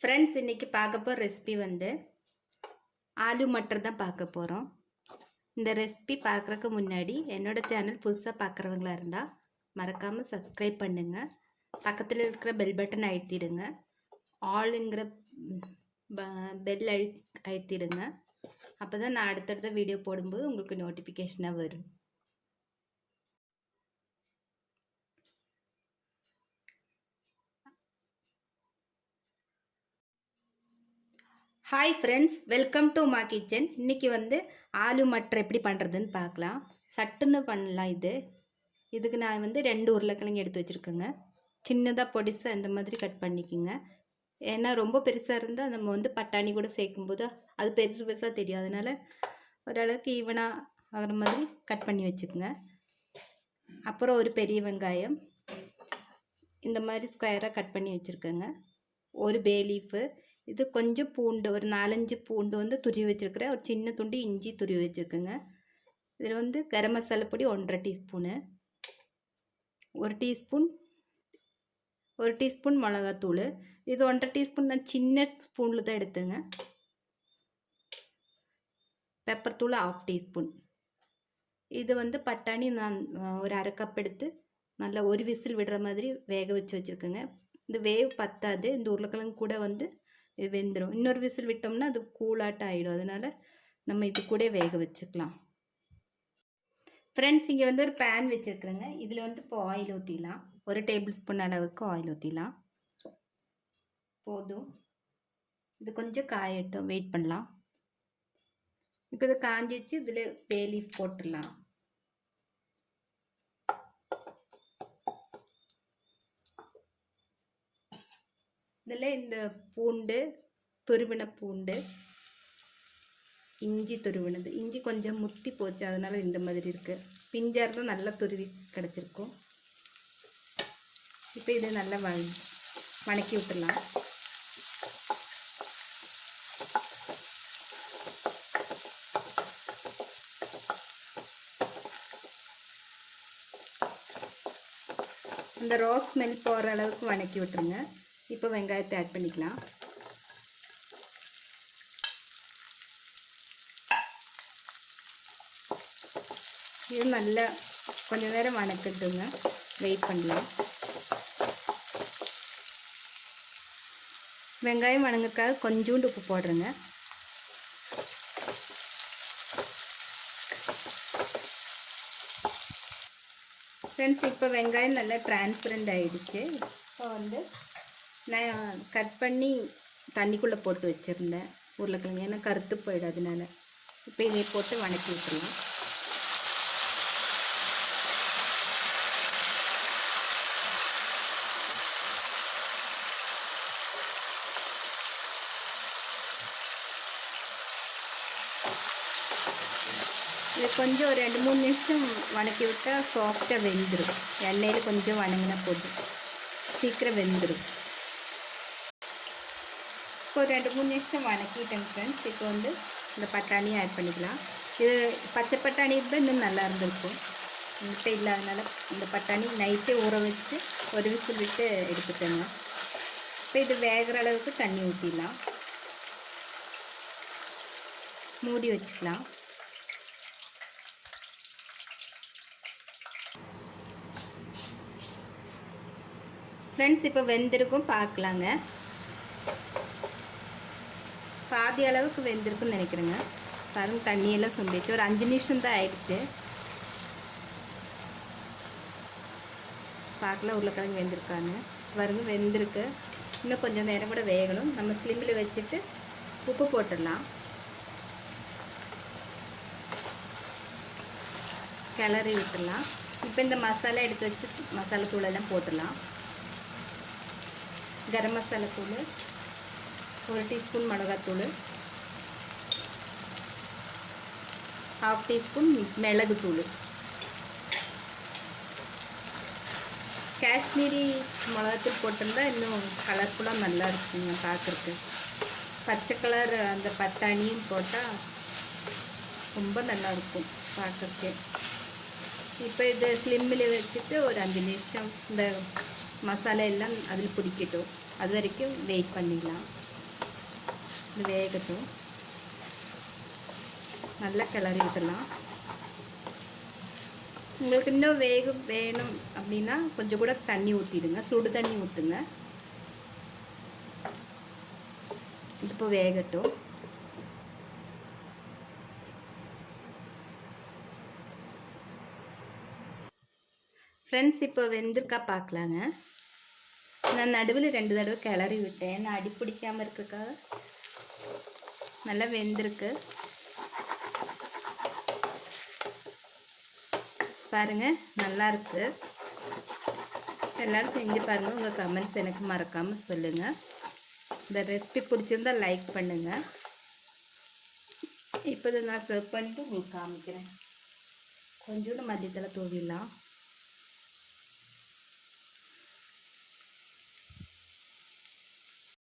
Friends इनकी पार्க்க recipe வந்து ஆலு மட்டர் தான் பார்க்க போறோம். இந்த ரெசிபி பார்க்கறதுக்கு முன்னாடி என்னோட சேனல் புதுசா பார்க்கறவங்களா இருந்தா மறக்காம Subscribe பண்ணுங்க. பக்கத்துல இருக்கிற பெல் பட்டன் அழுத்திடுங்க. ஆல்ங்கற பெல் அழுத்திடுங்க. அப்பதான் நான் அடுத்தடுத்த வீடியோ போடும்போது உங்களுக்கு நோட்டிஃபிகேஷனா வரும். हाय फ्रेंड्स वेलकम टू मा किचन इनकी வந்து ஆலு மட்டர் எப்படி பண்றதுன்னு பார்க்கலாம். சட்டுன்னு பண்ணலாம் இது. இதுக்கு நான் வந்து ரெண்டு உருளைக்கிழங்கு எடுத்து வச்சிருக்கேங்க. சின்னதா பொடிசா இந்த மாதிரி கட் பண்ணிக்கங்க. ஏன்னா ரொம்ப பெருசா இருந்தா நம்ம வந்து பட்டாணி கூட சேர்க்கும்போது அது பெருசு பெருசா தெரியும். அதனால ஓரளவுக்கு ஈவனா ஆகிற மாதிரி கட் பண்ணி வச்சுக்கோங்க. அப்புறம் ஒரு பெரிய வெங்காயம் இந்த மாதிரி ஸ்கொயரா கட் பண்ணி வச்சிருக்கேங்க. ஒரு பே லீஃப், இது கொஞ்சம் பூண்டு, ஒரு 4-5 பூண்டு வந்து துருவி வச்சிருக்கிறேன். ஒரு சின்ன துண்டு இஞ்சி துருவி வச்சிருக்கேங்க. இதில் வந்து கரம் மசாலா பொடி 1.5 டீஸ்பூனு, ஒரு டீஸ்பூன் மிளகாத்தூள். இது 1.5 டீஸ்பூன் நான் சின்ன ஸ்பூனில் தான் எடுத்துங்க. பெப்பர் தூள் 1/2 டீஸ்பூன். இது வந்து பட்டாணி நான் ஒரு 1/2 கப் எடுத்து நல்லா ஒரு விசில் விடுற மாதிரி வேக வச்சு வச்சுருக்கேங்க. இந்த வேவ் பத்தாது, இந்த உருளைக்கிழங்கு கூட வந்து இது வெந்துடும். இன்னொரு விசில் விட்டோம்னா அது கூலாட்டம் ஆகிடும். அதனால் நம்ம இது கூட வேக வச்சுக்கலாம். ஃப்ரெண்ட்ஸ் இங்கே வந்து ஒரு பேன் வச்சுருக்குறேங்க. இதில் வந்து இப்போ ஆயில் ஊற்றிடலாம். 1 டேபிள் ஸ்பூன் அளவுக்கு ஆயில் ஊற்றிடலாம். போதும். இது கொஞ்சம் காயட்டும், வெயிட் பண்ணலாம். இப்போ இதை காஞ்சிச்சு. இதில் பே லீஃப் போட்டுடலாம். இதில் இந்த பூண்டு, துருவின பூண்டு, இஞ்சி துருவினது. இஞ்சி கொஞ்சம் முத்தி போச்சு, அதனால இந்த மாதிரி இருக்குது. பிஞ்சாக தான் நல்லா துருவி கிடச்சிருக்கும். இப்போ இதை நல்லா வணக்கி விட்டுடலாம். இந்த ரோஸ் ஸ்மெல் போகிற அளவுக்கு வணக்கி விட்டுருங்க. இப்போ வெங்காயத்தை ஆட் பண்ணிக்கலாம். இது நல்லா கொஞ்சம் நேரம் வணக்கட்டுங்க, வெயிட் பண்ணலாம். வெங்காயம் வணங்கக்காக கொஞ்சோண்டு உப்பு போடுறேங்க. ஃப்ரெண்ட்ஸ் இப்போ வெங்காயம் நல்லா டிரான்ஸ்பரண்ட் ஆகிடுச்சு. இப்போ வந்து நான் கட் பண்ணி தண்ணிக்குள்ளே போட்டு வச்சுருந்தேன் உருளைக்கிழங்கு, ஏன்னா கருத்து போயிடும். அதனால இப்போ இதை போட்டு வணக்கி விட்டுலாம். இது கொஞ்சம் ஒரு 2-3 நிமிஷம் வணக்கி விட்டால் சாஃப்டாக வெந்துடும். எண்ணெயில் கொஞ்சம் வணங்கினா போதும், சீக்கிரம் வெந்துடும். ஒரு 2-3 நிமிஷம் வணக்கிட்டேன் ஃப்ரெண்ட்ஸ். இப்போ வந்து இந்த பட்டாணியை ஆட் பண்ணிக்கலாம். இது பச்சை பட்டாணி இருந்தால் இன்னும் நல்லா இருந்திருக்கும். முட்டை இல்லாதனால இந்த பட்டாணி நைட்டே ஊற வச்சு ஒரு விசில் விட்டு எடுத்துட்டேங்க. இப்போ இது வேகிற அளவுக்கு தண்ணி ஊற்றிடலாம். மூடி வச்சுக்கலாம். ஃப்ரெண்ட்ஸ் இப்போ வெந்திருக்கும், பார்க்கலாங்க. பாதி அளவுக்கு வெந்திருக்குன்னு நினைக்கிறேங்க. பாருங்க, தண்ணியெல்லாம் சுண்டிச்சு. ஒரு 5 நிமிஷம் தான் ஆயிடுச்சு. பார்க்கலாம் உருளைக்கிழங்கு வெந்திருக்காங்க. பாருங்க, வெந்திருக்கு. இன்னும் கொஞ்சம் நேரம் கூட வேகணும். நம்ம ஸ்லிம்மில் வச்சுட்டு உப்பு போட்டுடலாம். கிளறி விட்டுடலாம். இப்போ இந்த மசாலா எடுத்து வச்சு மசாலா தூளெல்லாம் போட்டுடலாம். கரம் மசாலா தூள், 1 டீஸ்பூன் மிளகாத்தூள், 1/2 டீஸ்பூன் மிளகுத்தூள். காஷ்மீரி மிளகாத்தூள் போட்டிருந்தா இன்னும் கலர்ஃபுல்லாக நல்லா இருக்குங்க பார்க்குறதுக்கு. பச்சை கலர் அந்த பட்டாணியும் போட்டால் ரொம்ப நல்லாயிருக்கும் பார்க்குறதுக்கு. இப்போ இதை ஸ்லிம்மில் வச்சுட்டு ஒரு 5 நிமிஷம் இந்த மசாலா எல்லாம் அதில் பிடிக்கட்டும். அது வரைக்கும் வெயிட் பண்ணிடலாம். இது வேகட்டும். நல்லா கிளறி விட்டுலாம். உங்களுக்கு இன்னும் வேணும் அப்படின்னா கொஞ்சம் கூட தண்ணி ஊற்றிடுங்க, சுடு தண்ணி ஊற்றுங்க. இப்போ வேகட்டும். ஃப்ரெண்ட்ஸ், இப்போ வெந்திருக்கா பார்க்கலாங்க. நான் நடுவில் 2 தடவை கிளறி விட்டேன், நான் அடி பிடிக்காமல் இருக்கக்காக. நல்லா வெந்திருக்கு பாருங்கள், நல்லா இருக்கு. எல்லோரும் செஞ்சு பாருங்கள். உங்கள் கமெண்ட்ஸ் எனக்கு மறக்காமல் சொல்லுங்கள். இந்த ரெசிபி பிடிச்சிருந்தா லைக் பண்ணுங்கள். இப்போ நான் சர்வ் பண்ணிட்டு உங்களுக்கு காமிக்கிறேன். கொஞ்சோண்டு மல்லித்தலை தூவிடலாம்.